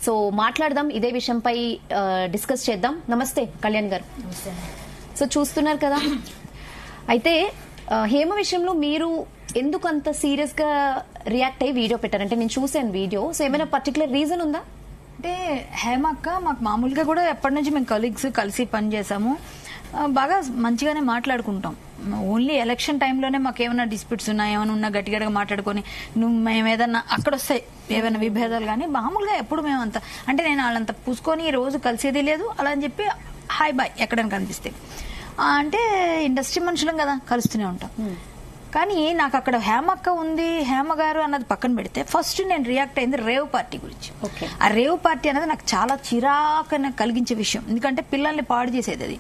So మాట్లాడదాం, ఇదే విషయంపై డిస్కస్ చేద్దాం. నమస్తే కళ్యాణ్ గారు. సో చూస్తున్నారు కదా, అయితే హేమ విషయంలో మీరు ఎందుకు అంత సీరియస్ గా రియాక్ట్ అయ్యి వీడియో పెట్టారంటే నేను చూసాను వీడియో. సో ఏమైనా పర్టికులర్ రీజన్ ఉందా? అంటే హేమ అక్క మాకు మామూలుగా కూడా ఎప్పటి నుంచి మేము కలీగ్స్ కలిసి పనిచేసాము, బాగా మంచిగానే మాట్లాడుకుంటాం. ఓన్లీ ఎలక్షన్ టైంలోనే మాకు ఏమైనా డిస్ప్యూట్స్ ఉన్నా, ఏమైనా ఉన్నా గట్టిగా మాట్లాడుకొని మేము ఏదన్నా అక్కడ వస్తాయి ఏమైనా విభేదాలు, కానీ మామూలుగా ఎప్పుడు మేము అంత అంటే నేను వాళ్ళంతా పూసుకొని రోజు కలిసేది లేదు. అలా అని చెప్పి హాయ్ బాయ్ ఎక్కడైనా కనిపిస్తే అంటే ఇండస్ట్రీ మనుషులం కదా, కలుస్తూనే ఉంటాం. కానీ నాకు అక్కడ హేమక్క ఉంది, హేమ గారు అన్నది పక్కన పెడితే ఫస్ట్ నేను రియాక్ట్ అయింది రేవ్ పార్టీ గురించి. ఆ రేవ్ పార్టీ అనేది నాకు చాలా చిరాకన కలిగించే విషయం. ఎందుకంటే పిల్లల్ని పాడు చేసేది అది,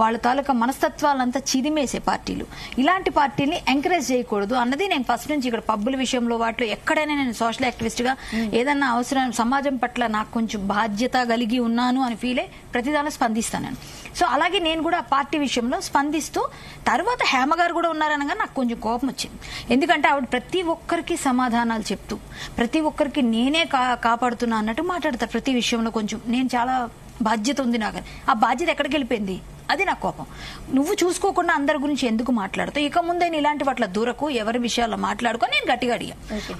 వాళ్ళ తాలూకా మనస్తత్వాలంతా చిదిమేసే పార్టీలు. ఇలాంటి పార్టీని ఎంకరేజ్ చేయకూడదు అన్నది నేను ఫస్ట్ నుంచి ఇక్కడ పబ్బుల విషయంలో వాటిలో ఎక్కడైనా నేను సోషల్ యాక్టివిస్ట్ గా ఏదన్నా అవసరం సమాజం పట్ల నాకు కొంచెం బాధ్యత కలిగి ఉన్నాను అని ఫీలే ప్రతిదానిలో స్పందిస్తాను నేను. సో అలాగే నేను కూడా ఆ పార్టీ విషయంలో స్పందిస్తూ తర్వాత హేమ గారు కూడా ఉన్నారనగా నాకు కొంచెం కోపం వచ్చింది. ఎందుకంటే ఆవిడ ప్రతి ఒక్కరికి సమాధానాలు చెప్తూ ప్రతి ఒక్కరికి నేనే కాపాడుతున్నా అన్నట్టు మాట్లాడతారు ప్రతి విషయంలో. కొంచెం నేను చాలా బాధ్యత ఉంది నాకు, ఆ బాధ్యత ఎక్కడికి వెళ్ళిపోయింది, అది నా కోపం. నువ్వు చూసుకోకుండా అందరి గురించి ఎందుకు మాట్లాడుతావు? ఇక ముందే ఇలాంటి వాటిలో దూరకు, ఎవరి విషయాల్లో మాట్లాడుకొని నేను గట్టిగా అడిగా.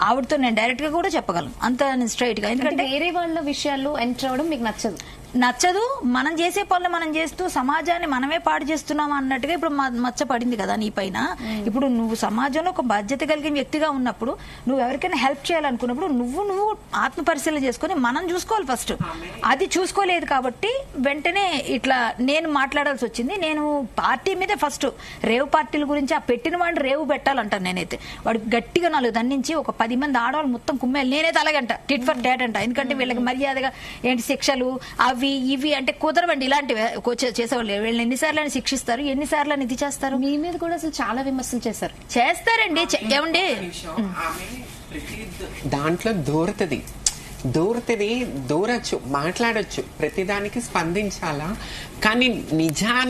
ఆవిడతో నేను డైరెక్ట్ గా కూడా చెప్పగలను అంత స్ట్రైట్ గా. ఎందుకంటే వేరే వాళ్ళ విషయాల్లో ఎంటర్ అవ్వడం మీకు నచ్చదు. మనం చేసే పనులు మనం చేస్తూ సమాజాన్ని మనమే పాడు చేస్తున్నాం అన్నట్టుగా ఇప్పుడు మచ్చ పడింది కదా నీ పైన. ఇప్పుడు నువ్వు సమాజంలో ఒక బాధ్యత కలిగిన వ్యక్తిగా ఉన్నప్పుడు, నువ్వు ఎవరికైనా హెల్ప్ చేయాలనుకున్నప్పుడు నువ్వు ఆత్మ పరిశీలన చేసుకుని మనం చూసుకోవాలి ఫస్ట్. అది చూసుకోలేదు కాబట్టి వెంటనే ఇట్లా నేను మాట్లాడాల్సి వచ్చింది. నేను పార్టీ మీదే ఫస్ట్ రేవు పార్టీల గురించి ఆ పెట్టిన వాడిని రేవు పెట్టాలంటాను నేనైతే. వాడు గట్టిగా 4 దండించి ఒక 10 మంది ఆడవాళ్ళు మొత్తం కుమ్మేయాలి, నేనైతే అలాగంట టిట్ ఫర్ టాట్ అంట. ఎందుకంటే వీళ్ళకి మర్యాదగా ఏంటి శిక్షలు అవి ఇవి అంటే కుదరవండి. ఇలాంటివి చేసేవాళ్ళు వీళ్ళని ఎన్నిసార్లు శిక్షిస్తారు, ఎన్నిసార్లు ఇది చేస్తారు. మీ మీద కూడా అసలు చాలా విమర్శలు చేస్తారండి. ఏమండి దాంట్లో దూరచ్చు, మాట్లాడొచ్చు, ప్రతిదానికి స్పందించాలా, కానీ నిజానికి